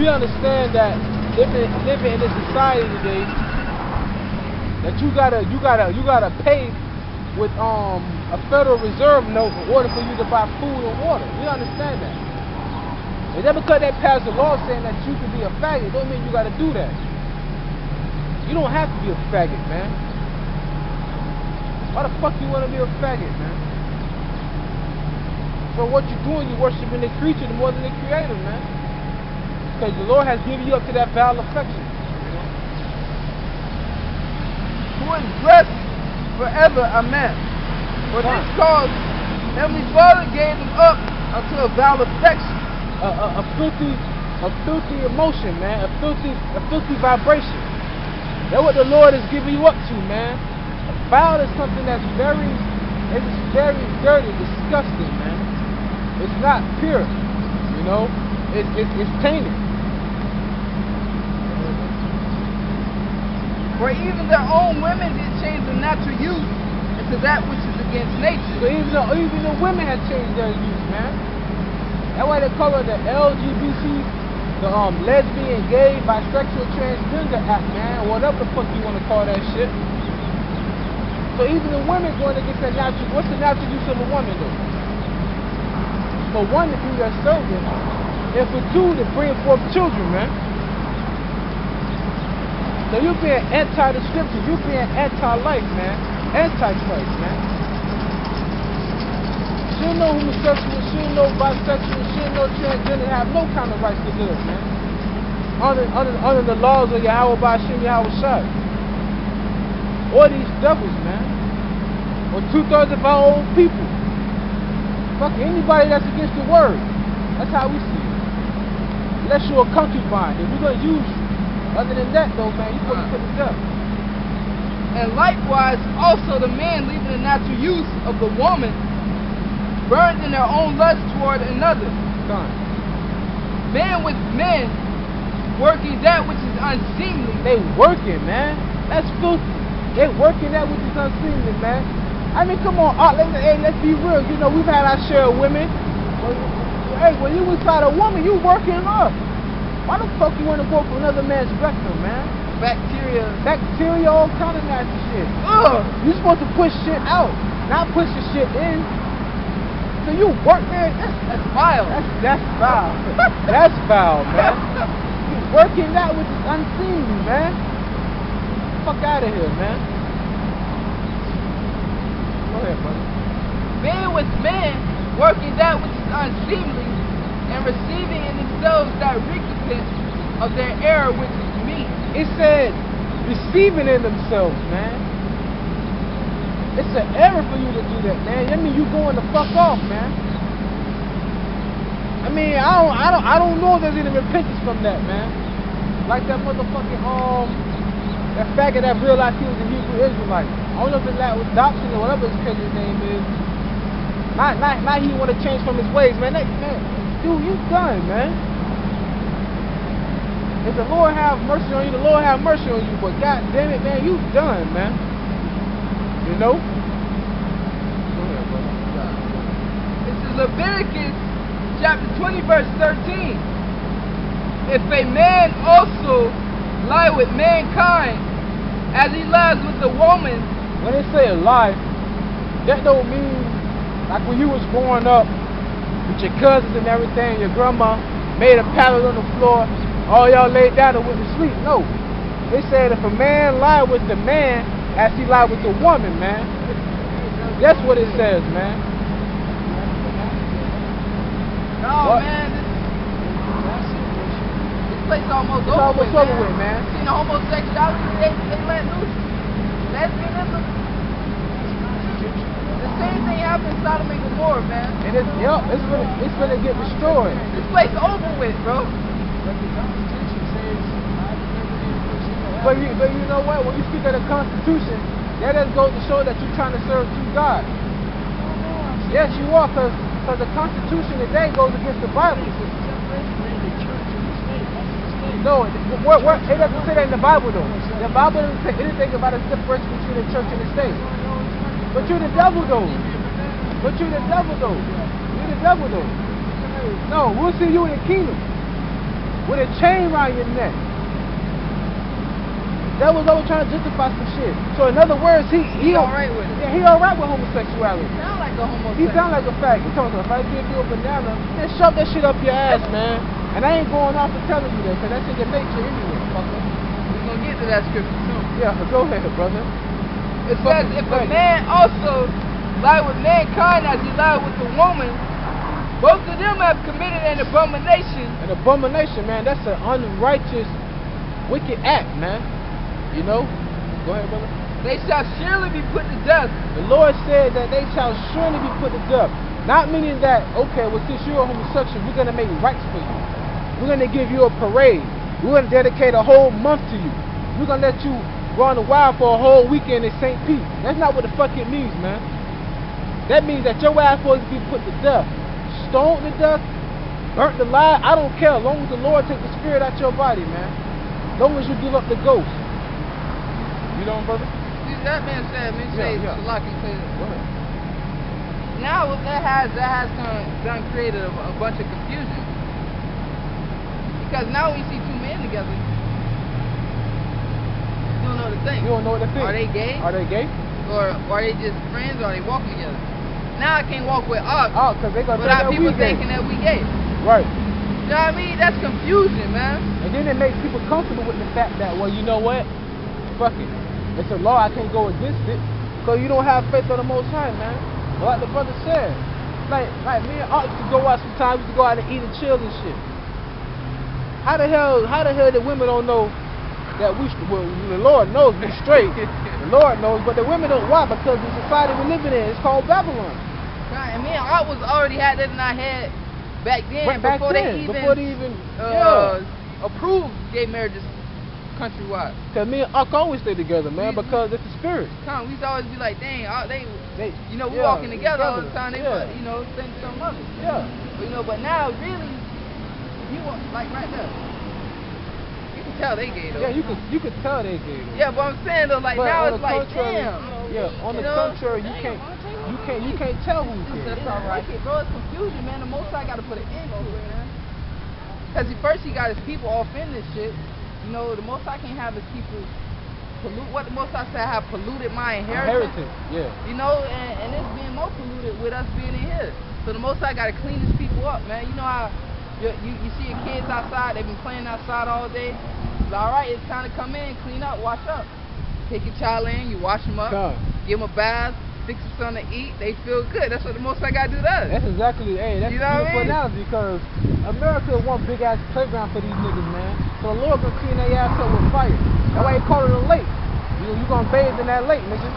we understand that living in this society today, that you gotta pay with a Federal Reserve note in order for you to buy food and water. We understand that. And then because they passed a law saying that you can be a faggot, don't mean you gotta do that. You don't have to be a faggot, man. Why the fuck you wanna be a faggot, man? So what you're doing, you're worshiping the creature more than the creator, man. Because the Lord has given you up to that foul affection. Who is blessed forever, amen. For this cause, Heavenly Father gave them up unto a foul affection. A filthy emotion, man. A filthy vibration. That's what the Lord is giving you up to, man. A foul is something that's very dirty, disgusting, man. It's not pure, you know. It's tainted. For even their own women did change the natural use into that which is against nature. So even the women have changed their use, man. That's why they call it the LGBT, the lesbian, gay, bisexual, transgender act, man. Whatever the fuck you want to call that shit. So even the women going against that natural. What's the natural use of a woman, though? For one, to be your servant, and for two, to bring forth children, man. So you're being anti the scriptures, you're being anti-life, man. Anti-Christ, man. She'll know homosexual, she'll know bisexual, she'll know transgender, have no kind of rights to live, man. Under the laws of Yahawah, Yahawashi. Or these devils, man. Or 2/3 of our old people. Fuck anybody that's against the word. That's how we see it. Unless you're a concubine, then we're gonna use you. Other than that, though, man, you're supposed to put it up. And likewise, also the man leaving the natural use of the woman, burned in their own lust toward another. Done. Man with men, working that which is unseemly. They working, man. That's filthy. They working that which is unseemly, man. I mean, come on, let's be real. You know, we've had our share of women. Hey, when you inside a woman, you working up. Why the fuck you want to go for another man's rectum, man? Bacteria, all kind of nasty shit. Ugh. You supposed to push shit out, not push the shit in. So you work, man. That's vile. That's vile. That's vile, man. You working that which is unseemly, man. Fuck out of here, man. Go ahead, brother. Man with man, working that which is unseemly, and receiving in themselves that recompense of their error which is meat. It said receiving in themselves, man. It's an error for you to do that, man. I mean, you going the fuck off, man. I mean, I don't know if there's any repentance from that, man. Like that motherfucking that faggot that realized he was a Hebrew Israelite. I don't know if it's that was Dobson or whatever his crazy name is. Not he want to change from his ways, man. Dude, you done, man. If the Lord have mercy on you, the Lord have mercy on you. But God damn it, man, you done, man. You know? Go ahead, brother. This is Leviticus chapter 20, verse 13. If a man also lie with mankind, as he lies with the woman. When they say a lie, that don't mean like when you was growing up with your cousins and everything, your grandma made a pallet on the floor, all y'all laid down and went to sleep. No. They said if a man lie with the man as he lie with the woman, man. That's what it says, man. No, what? Man, this place almost over with, man. See the homosexuality they let loose. Lesbianism. The same thing happened in Sodom and Gomorrah, man. And it's gonna get destroyed. This place over with, bro. But you know what? When you speak of the Constitution, that just goes to show that you're trying to serve two gods. Yes, you are, because the Constitution today goes against the Bible. No, it doesn't say that in the Bible, though. The Bible doesn't say anything about a separation between the church and the state. But you're the devil, though. You're the devil, though. No, we'll see you in the kingdom. with a chain around your neck. That was always trying to justify some shit. So in other words, he alright with it. Yeah, he alright with homosexuality. He sound like a homosexual. He sound like a faggot. He told me, if I give you a banana, then shove that shit up your ass, man. And I ain't going off for telling you that, because that's in your nature anyway, fucker. We're going to get to that scripture soon. Yeah, go ahead, brother. It says, if a man also lie with mankind as he lied with the woman, both of them have committed an abomination. An abomination, man. That's an unrighteous, wicked act, man. You know? Go ahead, brother. They shall surely be put to death. The Lord said that they shall surely be put to death. Not meaning that, okay, well, since you're a homosexual, we're going to make rights for you. We're going to give you a parade. We're going to dedicate a whole month to you. We're going to let you run the wild for a whole weekend in St. Pete. That's not what the fuck it means, man. That means that your ass supposed to be put to death. Stoned to death, burnt alive, I don't care. As long as the Lord take the spirit out your body, man. As long as you give up the ghost. You know, brother? See, that man said, Salak and say that. Go ahead. Now that has done created a bunch of confusion. Because now we see two men together. You don't know what to think. You don't know what to think. Are they gay? Are they gay? Or are they just friends, or are they walking together? Now I can't walk with us because they gonna without think people that we thinking that we gay. Right. You know what I mean? That's confusion, man. And then it makes people comfortable with the fact that, well, you know what? Fuck it. It's a law, I can't go against it. Because you don't have faith on the Most High, man. But like the brother said, like me and Art used to go out sometimes, we used to go out and eat and chill and shit. How the hell the women don't know that well, the Lord knows we straight. The Lord knows, but the women don't. Why? Because the society we're living in is called Babylon. Right, and me and Art was already had that in our head back then, before they even approved gay marriages countrywide. Cause me and Art always stay together, man, because it's the spirit. We used to always be like, dang, they you know, we yeah, walking together all the time. They, you know, think something of it. Yeah. But, you know, but now really, you want like right now. You can tell they gay though. Yeah, you could tell they gay though. Yeah, but I'm saying though, like but now it's like, damn. Yeah, on the contrary, you can't tell who's gay. That's all right. Bro, it's confusion, man. The Most High got to put an end to it, man. Because first he got his people off in this shit. You know, the Most High can't have his people pollute. What the Most High said, have polluted my inheritance. Yeah. You know, and it's being more polluted with us being in here. So the Most High got to clean his people up, man. You know how you see your kids outside, they've been playing outside all day. It's all right, it's time to come in, clean up, wash up. Take your child in, you wash them up, give them a bath, fix them something to eat, they feel good. That's what the Most High got to do to us. That's exactly, that's you know a beautiful analogy, because America is one big ass playground for these niggas, man. So the Lord gonna clean their ass up with fire. That's why he call it a lake. You gonna bathe in that lake, nigga.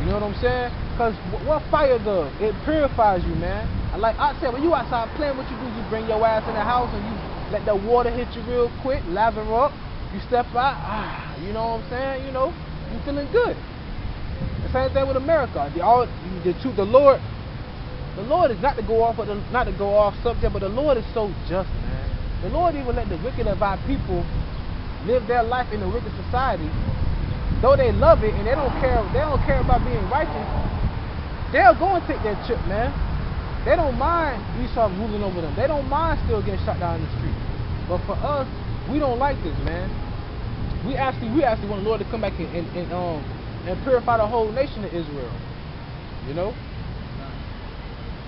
You know what I'm saying? Because what fire does, it purifies you, man. And like I said, when you outside playing, what you do, you bring your ass in the house and you let that water hit you real quick, lather up, you step out, you know what I'm saying? You know, you feeling good. The same thing with America. The Lord is not to go off subject, but the Lord is so just, man. The Lord even let the wicked of our people live their life in a wicked society. Though they love it and they don't care about being righteous, they'll go and take their chip, man. They don't mind Esau ruling over them. They don't mind still getting shot down in the street. But for us, we don't like this, man. We actually want the Lord to come back and purify the whole nation of Israel. You know?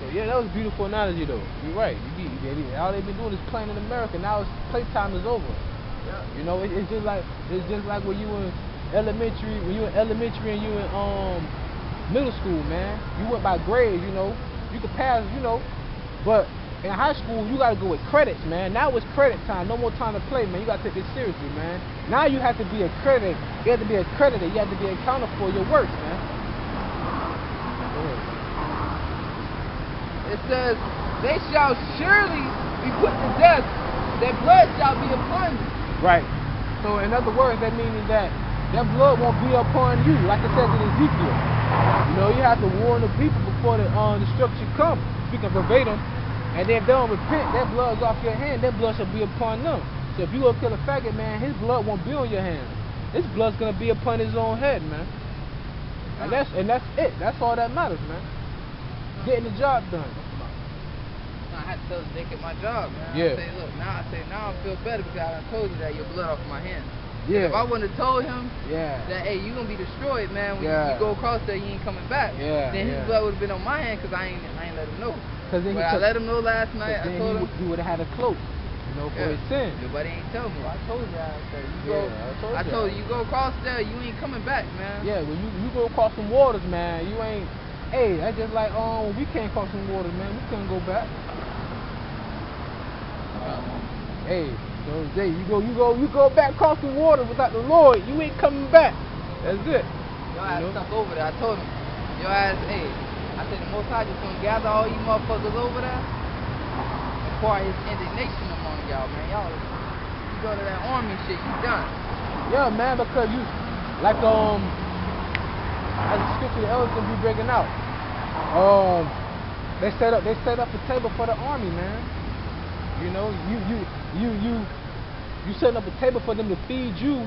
So yeah, that was a beautiful analogy though. You're right. All they've been doing is playing in America. Now it's playtime is over. Yeah. You know, it's just like when you in elementary, and you in middle school, man. You went by grades, you know. You could pass, you know. But in high school, you gotta go with credits, man. Now it's credit time. No more time to play, man. You gotta take this seriously, man. Now you have to be accredited. You have to be accredited. You have to be accountable for your work, man. It says, they shall surely be put to death. Their blood shall be upon you. Right. So in other words, that meaning that their blood won't be upon you, like it says in Ezekiel. You know, you have to warn the people before the destruction comes. Speaking verbatim. And then if they don't repent, their blood's off your hand, their blood shall be upon them. So if you go kill a faggot, man, his blood won't be on your hand. His blood's gonna be upon his own head, man. And that's it. That's all that matters, man. Getting the job done. Now, I had to tell the dick at my job, man. Yeah. I say, look, now I feel better because I done told you that your blood off my hands. Yeah. If I wouldn't have told him Yeah. that, hey, you gonna be destroyed, man, when Yeah. you go across there, you ain't coming back. Yeah. Then his Yeah. blood would have been on my hand because I ain't let him know. Cause then But I let him know last night. I told him. he would have had a cloak, for his sin. Nobody ain't tell me. I told you. I said, I told you go across there, you ain't coming back, man. Yeah, when you go across some waters, man, you ain't. Hey, that's just like when we came across some waters, man. We couldn't go back. Hey, so Jay, you go back across the water without the Lord, you ain't coming back. That's it. Your ass stuck over there. I told him. Your ass, hey. I said the Most High just gonna gather all you motherfuckers over there and pour his indignation among y'all, man. Y'all, you go to that army shit, you done. Yeah, man, because you, like as the scripture the elders gonna be breaking out. They set up a table for the army, man. You know, you setting up a table for them to feed you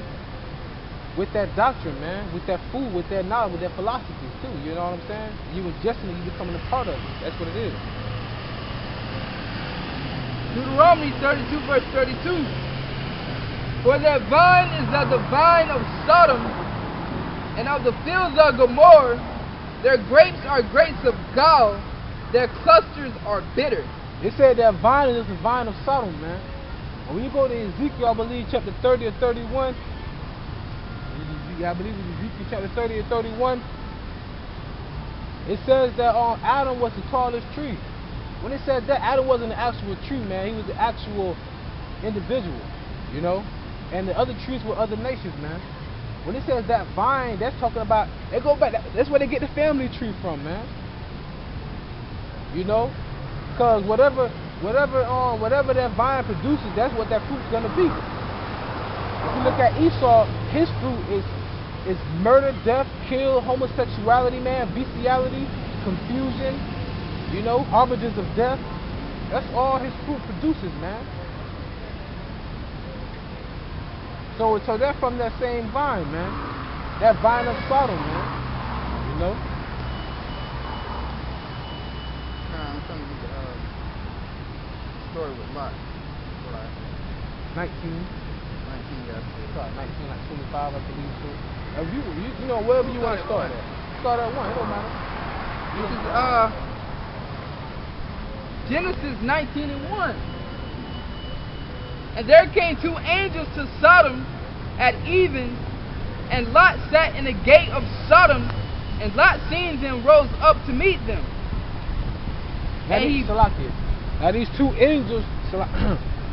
with that doctrine, man, with that food, with that knowledge, with that philosophy too. You know what I'm saying? You ingesting it, you becoming a part of it. That's what it is. Deuteronomy 32 verse 32. For their vine is of the vine of Sodom, and of the fields of Gomorrah. Their grapes are grapes of gall, their clusters are bitter. It said that vine is the vine of Sodom, man. And when you go to Ezekiel, I believe chapter 30 or 31, I believe it's Ezekiel chapter 30 or 31, it says that Adam was the tallest tree. When it said that, Adam wasn't an actual tree, man. He was the actual individual, you know. And the other trees were other nations, man. When it says that vine, that's talking about, they go back, that's where they get the family tree from, man. You know? Because whatever that vine produces, that's what that fruit's gonna be. If you look at Esau, his fruit is murder, death, kill, homosexuality, man, bestiality, confusion, you know, harbingers of death. That's all his fruit produces, man. So they're from that same vine, man. That vine of Sodom, man. You know? I'm telling you the story with Lot. 19, yes. sorry, 19, like 25, I believe, too. You know, wherever you want to start at. Start at 1, it don't matter. This is Genesis 19 and 1. And there came two angels to Sodom at even, and Lot sat in the gate of Sodom, and Lot seeing them rose up to meet them. Now these two angels,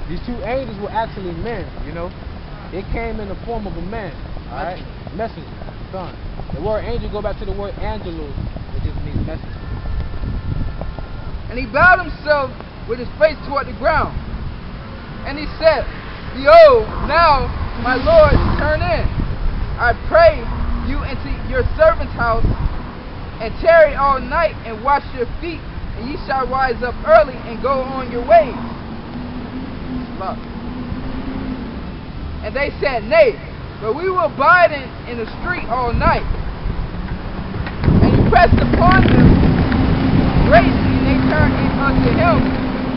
these two angels were actually men, you know. They came in the form of a man, alright? Messenger, son. The word angel go back to the word angelos, which just means messenger. And he bowed himself with his face toward the ground. And he said, Behold, now, my Lord, turn in. I pray you into your servant's house, and tarry all night, and wash your feet, and ye shall rise up early, and go on your ways. And they said, Nay, but we will abide in the street all night. And he pressed upon them greatly, and they turned in unto him,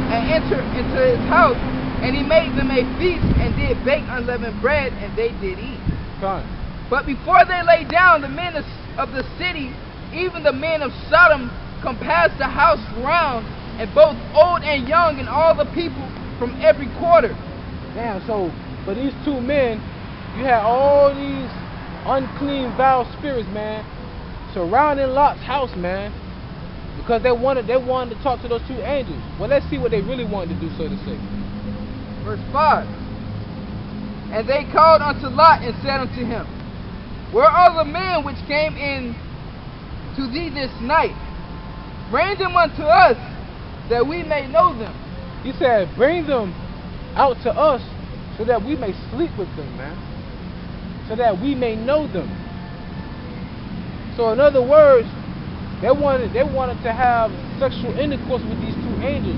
and entered into his house. And he made them a feast, and did bake unleavened bread, and they did eat. Son. But before they lay down, the men of the city, even the men of Sodom, compassed the house round, and both old and young, and all the people from every quarter. Damn, so for these two men, you had all these unclean, foul spirits, man, surrounding Lot's house, man, because they wanted to talk to those two angels. Well, let's see what they really wanted to do, so to say. Verse 5. And they called unto Lot and said unto him, Where are the men which came in to thee this night? Bring them unto us, that we may know them. He said, bring them out to us, so that we may sleep with them, man. So that we may know them. So in other words, they wanted to have sexual intercourse with these two angels,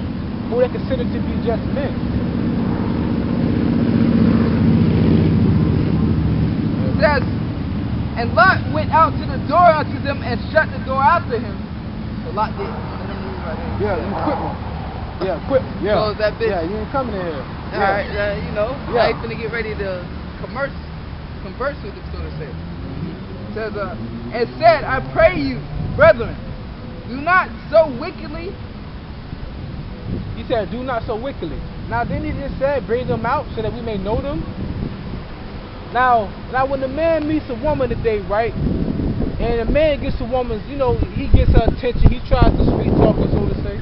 who they considered to be just men. It says, and Lot went out to the door unto them, and shut the door after him. So Lot did. Let him read right here. Yeah, you quick one. Yeah, quit. Yeah. Close that bitch. Yeah, you ain't coming in here. All right, you know, Yeah. I ain't finna get ready to converse with him, so to say. Says, and said, I pray you, brethren, do not so wickedly. He said, do not so wickedly. Now, then he just said, bring them out so that we may know them. Now, when the man meets a woman today, right, and the man gets a woman's, you know, he gets her attention, he tries to sweet talk her, so to say.